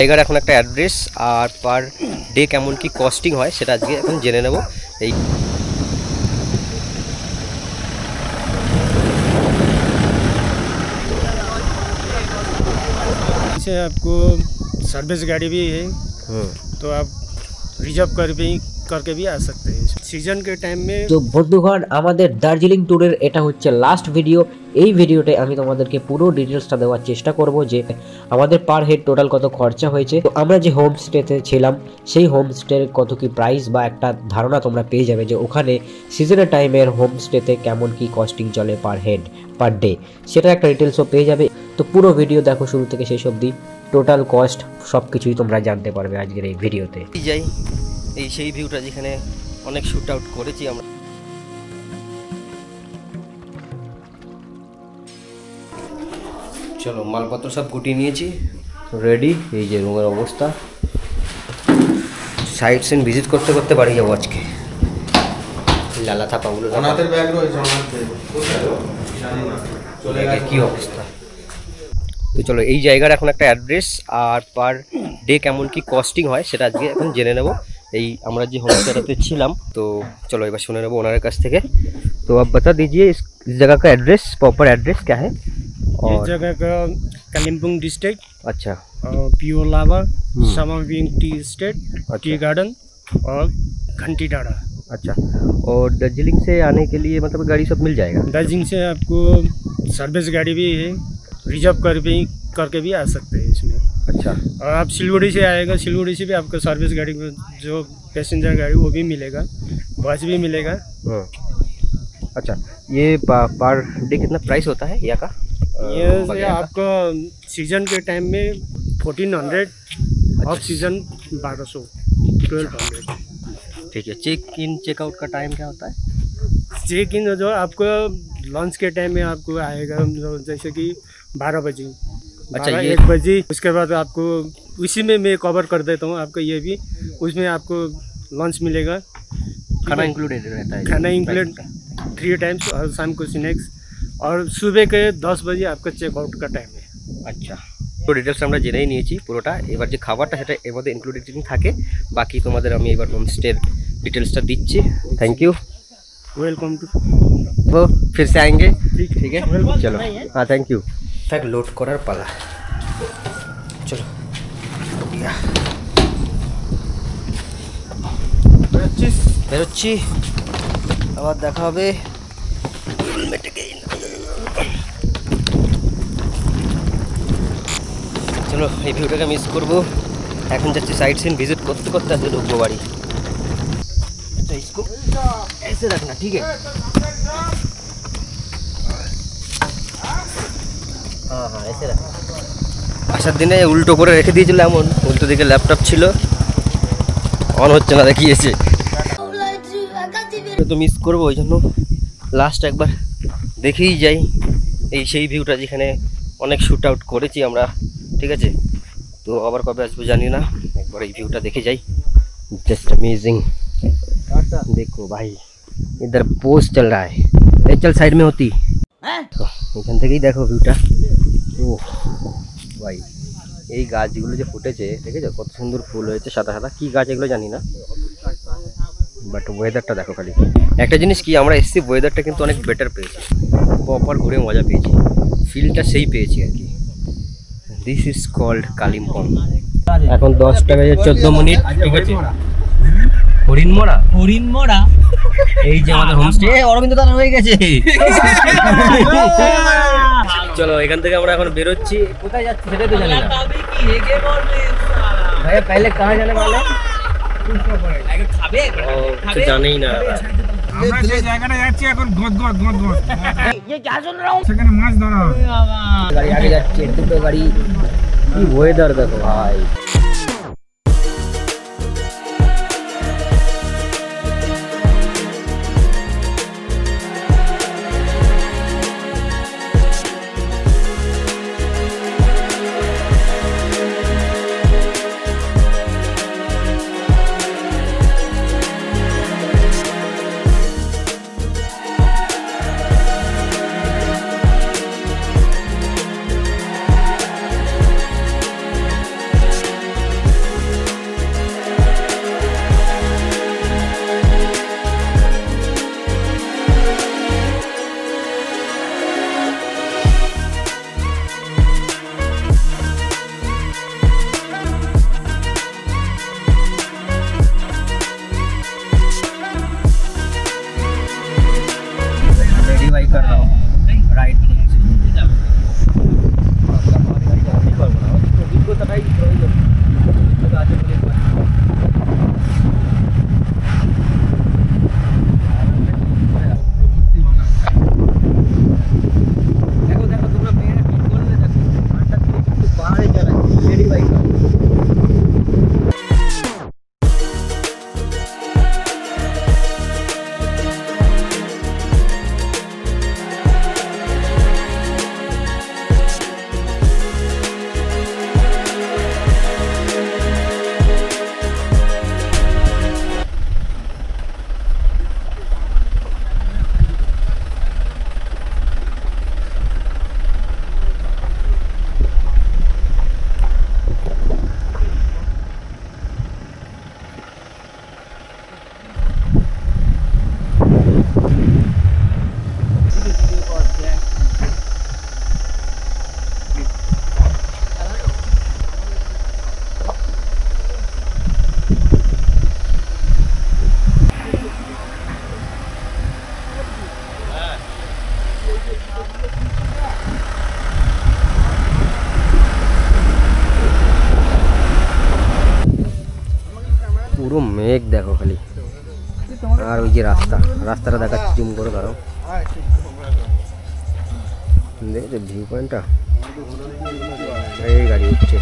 এগার এখন একটা অ্যাড্রেস আর পার ডে কেমন কি কস্টিং হয় সেটা আজকে এখন জেনে নেব। এই से आपको सर्विस गाड़ी भी है तो आप रिजर्व करके भी आ सकते हैं सीजन के टाइम में। তো বন্ধুগণ, আমাদের দার্জিলিং ট্যুরের এটা হচ্ছে লাস্ট ভিডিও। এই ভিডিওতে আমি তোমাদেরকে পুরো ডিটেলসটা দেওয়ার চেষ্টা করব যে আমাদের পার হেড টোটাল কত খরচা হয়েছে। তো আমরা যে হোমস্টেতে ছিলাম সেই হোমস্টের কত কি প্রাইস বা একটা ধারণা তোমরা পেয়ে যাবে যে ওখানে সিজনের টাইমের হোমস্টেতে কেমন কি কস্টিং চলে পার হেড পার ডে, সেটা একটা ডিটেলসও পেয়ে যাবে। তো পুরো ভিডিও দেখো শুরু থেকে শেষ অবধি, টোটাল কস্ট সব কিছুই তোমরা জানতে পারবে আজকের এই ভিডিওতে। যাই এই সেই ভিউটা যেখানে অনেক শুট আউট করেছি আমরা। চলো মালপত্র সব গুটিয়ে নিয়েছি, রেডি। এই যে রুমের অবস্থা, সাইট সিন ভিজিট করতে করতে বাড়ি যাবো আজকে। লালা থাপাগুলো কি অবস্থা। তো চলো এই জায়গার এখন একটা অ্যাড্রেস আর পার ডে কেমন কি কস্টিং হয় সেটা আজকে এখন জেনে নেব। এই আমরা যে হোমস্টেটাতে ছিলাম, তো চলো এবার শুনে নেবো ওনারের কাছ থেকে। तो आप बता दीजिए इस जगह का एड्रेस, प्रॉपर एड्रेस क्या है? इस जगह का कालिम्पोंग डिस्ट्रिक्ट, अच्छा, प्योर लावा, समाविंग टी स्टेट, टी गार्डन और घंटी डाड़ा। अच्छा, और दार्जिलिंग से आने के लिए मतलब गाड़ी सब मिल जाएगा? दार्जिलिंग से आपको सर्विस गाड़ी भी है, रिजर्व करके भी आ सकते हैं इसमें। अच्छा, और आप सिलगुड़ी से आएगा, सिलगुड़ी से भी आपको सर्विस गाड़ी जो पैसेंजर गाड़ी वो भी मिलेगा, बस भी मिलेगा। अच्छा, ये पर डे कितना प्राइस होता है यहाँ का? ये आपको सीजन के टाइम में 1400, ऑफ सीजन 1200, 1200। ठीक है। चेक इन चेकआउट का टाइम क्या होता है? चेक इन जो आपको लंच के टाइम में आपको आएगा, जैसे कि 12 बजे। अच्छा, ये 1 बजे। उसके बाद आपको उसी में मैं कवर कर देता हूँ आपको, ये भी उसमें आपको लंच मिलेगा, खाना इंक्लूडेड रहता है? खाना इंक्लूड 3 टाइम्स, और शाम को स्नैक्स, और सुबह के 10 बजे आपका चेकआउट का टाइम है। আচ্ছা, তো ডিটেলস আমরা জেনেই নিয়েছি পুরোটা। এবার যে খাবারটা সেটা এর মধ্যে ইনক্লুডেড থাকে, বাকি তোমাদের আমি এবার হোমস্টের ডিটেলসটা দিচ্ছি। Thank you, welcome to. वो फिर से आएंगे, ठीक है, चलो। हाँ, थैंक यू। बैग लोड করার পালা, চলো। বেরোচ্ছি, আবার দেখা হবে। চলো এই ভিউটাকে মিস করবো। এখন যাচ্ছি সাইট সিন ভিজিট করতে করতে আজকে ঢুকবো বাড়ি। अच्छा, इसको ऐसे रखना, ठीक है? हाँ हाँ, ऐसे रखना। আসার দিনে উল্টো করে রেখে দিয়েছিল, এমন উল্টো দিকে ল্যাপটপ ছিল, অন হচ্ছে না দেখিয়েছে। তো মিস করবো, ওই জন্য লাস্ট একবার দেখেই যাই। এই সেই ভিউটা যেখানে অনেক শুট আউট করেছি আমরা, ঠিক আছে? তো আবার কবে আসবো জানি না, একবার এই ভিউটা দেখে যাই। Just amazing. देखो भाई, इधर पोस्ट चल रहा है, चल साइड में होती এখান থেকেই দেখো ভিউটা। ও ভাই, এই গাছগুলো যে ফুটেছে দেখেছো, কত সুন্দর ফুল হয়েছে, সাদা সাদা। কি গাছ এগুলো জানি না, বাট ওয়েদারটা দেখো খালি। একটা জিনিস কি, আমরা এসছি ওয়েদারটা কিন্তু অনেক বেটার পেয়েছি, প্রপার ঘুরে মজা পেয়েছি, ফিলটা সেই পেয়েছি আর কি। This is called Kalimpong. এখন 10টা বেজে 14 মিনিট, ঠিক আছে? হরিণমোড়া এই যে আমাদের হোমস্টে। অরবিন্দ দাদা হয়ে গেছে। চলো এখান থেকে আমরা এখন বেরোচ্ছি। কোথায় যাচ্ছি সেটাই তো জানি না ভাইয়া। পহলে কাহা জানে বলে? জানেই না আমরা যে জায়গাটা যাচ্ছি এখন গদগদ। ये क्या सुन रहा हूं? সেখানে মাছ ধরা হবে। গাড়ি আগে যাচ্ছে, দুটো গাড়ি। কি ওয়েদার দেখো ভাই। বাইকাররাও রাইড করছে। অভিজ্ঞতাটাই প্রয়োজন আছে বলে দেখো দেখো তোমরা মেয়েরা কি করলে, দেখো ঠান্ডা থেকে কিন্তু পাহাড়ে চালায় লেডি বাইকার। পুরো মেঘ দেখো খালি, আর ওই যে রাস্তাটা দেখাচ্ছি জুম করে, দাঁড়াও দেখো ভিউ পয়েন্টটা, এই গাড়ি উঠছে।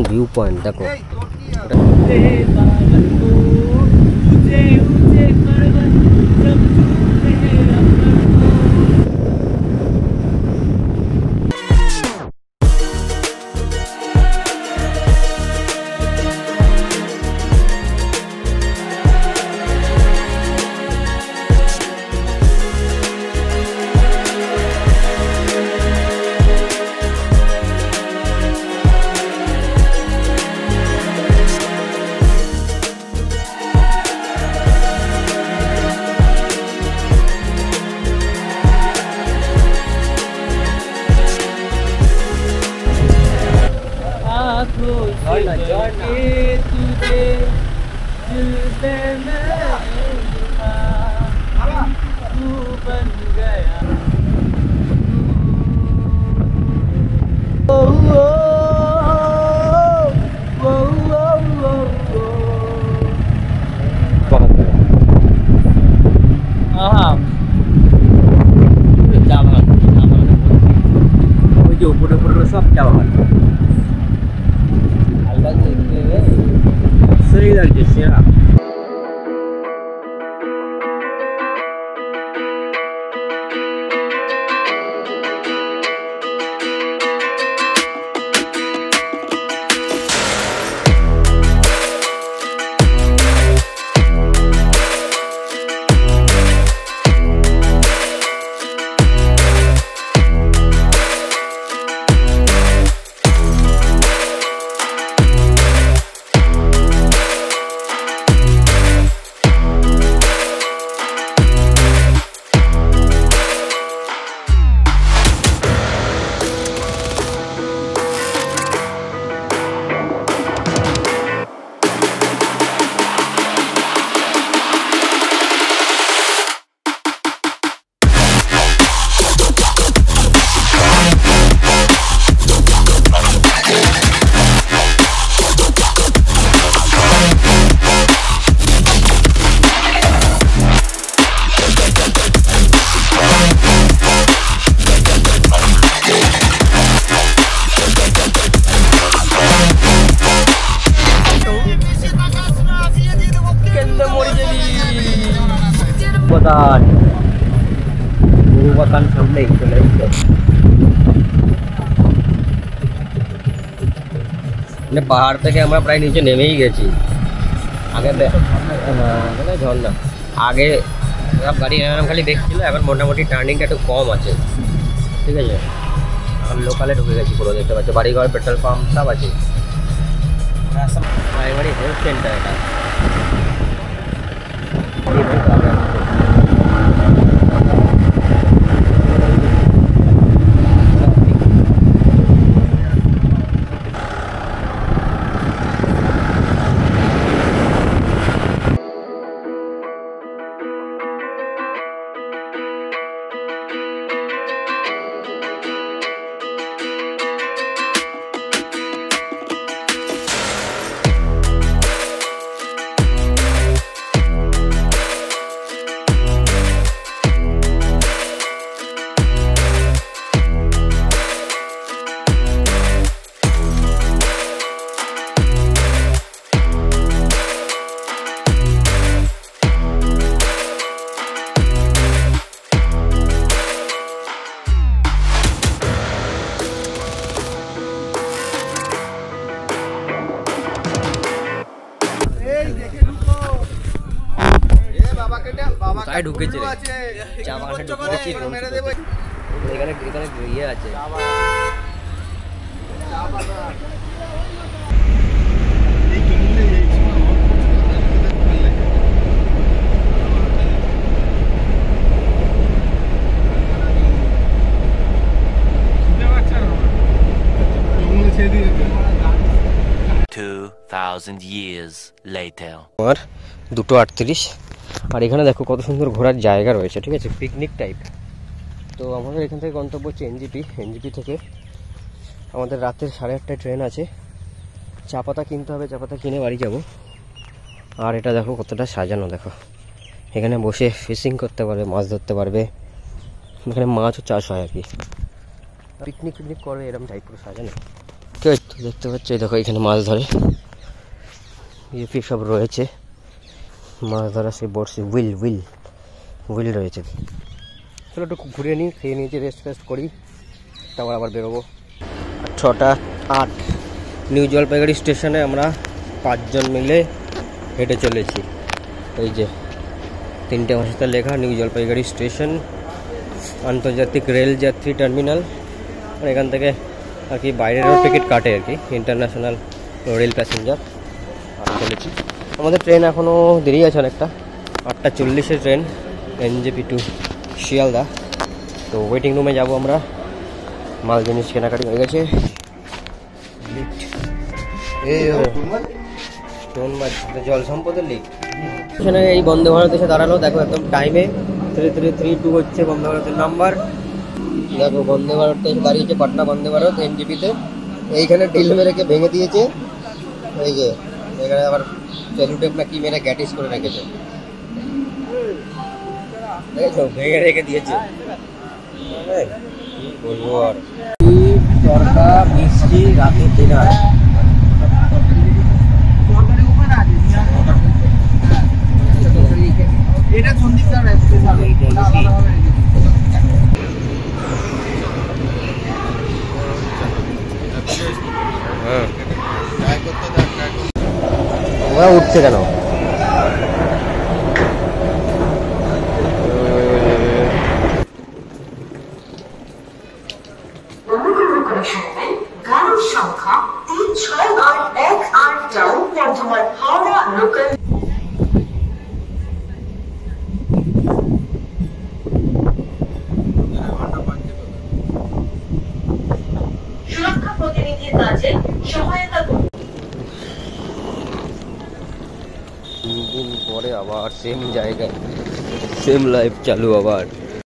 ভিউ পয়েন্ট দেখো, সব চা বাগান আলাদা দেখতে সেই লাগছে সেরা। বাগান গরু বাগান সামনে চলে এসছে। মানে পাহাড় থেকে আমরা প্রায় নিচে নেমেই গেছি। আগে ঝর্ণা আগে সব গাড়ি এরকম খালি দেখছিল, এখন মোটামুটি টার্নিংটা একটু কম আছে। ঠিক আছে, এখন লোকালে ঢুকে গেছি পুরো, দেখতে পাচ্ছি বাড়িঘর, পেট্রোল পাম্প সব আছে। রায়বাড়ি হেলথ সেন্টার এটা। কোথায় ঢুকেছে চা বাগানে ঢুকেছি, এখানে এখানে ইয়ে আছে। আমার 2:38, আর এখানে দেখো কত সুন্দর ঘোরার জায়গা রয়েছে, ঠিক আছে, পিকনিক টাইপ। তো আমাদের এখান থেকে গন্তব্য হচ্ছে এনজিপি থেকে আমাদের রাতের 8:30টায় ট্রেন আছে। চা পাতা কিনতে হবে, চা পাতা কিনে বাড়ি যাব। আর এটা দেখো কতটা সাজানো, দেখো এখানে বসে ফিশিং করতে পারবে, মাছ ধরতে পারবে, এখানে মাছও চাষ হয় আর কি, পিকনিক করবে এরকম টাইপ পুরো সাজানো। কেউ দেখতে পাচ্ছ, দেখো এখানে মাছ ধরে, ইউপি সব রয়েছে, মাছ ধরা সেই বড়শি, উইল রয়েছে। চলো একটু ঘুরে নিই, খেয়ে নিয়েছি, রেস্ট করি, তারপর আবার বেরোবো। 6:08 নিউ জলপাইগুড়ি স্টেশনে আমরা 5 জন মিলে হেঁটে চলেছি। এই যে 3টে ভাষাতে লেখা নিউ জলপাইগুড়ি স্টেশন, আন্তর্জাতিক রেল যাত্রী টার্মিনাল। আর এখান থেকে আর কি বাইরেরও টিকিট কাটে আর কি, ইন্টারন্যাশনাল রেল প্যাসেঞ্জার। আর চলেছি, আমাদের ট্রেন এখনও দেরি আছে অনেকটা, 8:40-এর ট্রেন এনজেপি টু শিয়ালদা। তো ওয়েটিং রুমে যাব আমরা, মাল জিনিস কেনাকাটি হয়ে গেছে। জল সম্পদের লিক এখানে এই বন্দে ভারত এসে দাঁড়ালো, দেখো একদম টাইমে 3332 হচ্ছে বন্দে ভারতের নাম্বার। দেখো বন্দে ভারত এসে দাঁড়িয়েছে, পাটনা বন্দে ভারত এনজিপিতে। এইখানে ঢিল মেরেকে ভেঙে দিয়েছে, এই যে এখানে আবার সেলুটেপ না কি মেরে গ্যাটিস করে রেখেছে, দেখেছো ভেঙে রেখে দিয়েছে। কি বলবো আর, তরকা মিষ্টি রাতের ডিনার। এটা সন্দীপ দা ওরা উঠছে কেন? গাড়ির সংখ্যা 36818 বর্ধমান হাওড়া লোকাল। সুরক্ষা প্রতিনিধির কাজে সহায়তা করুন। 3 দিন পরে আবার সেম জায়গায় সেম লাইফ চালু আবার।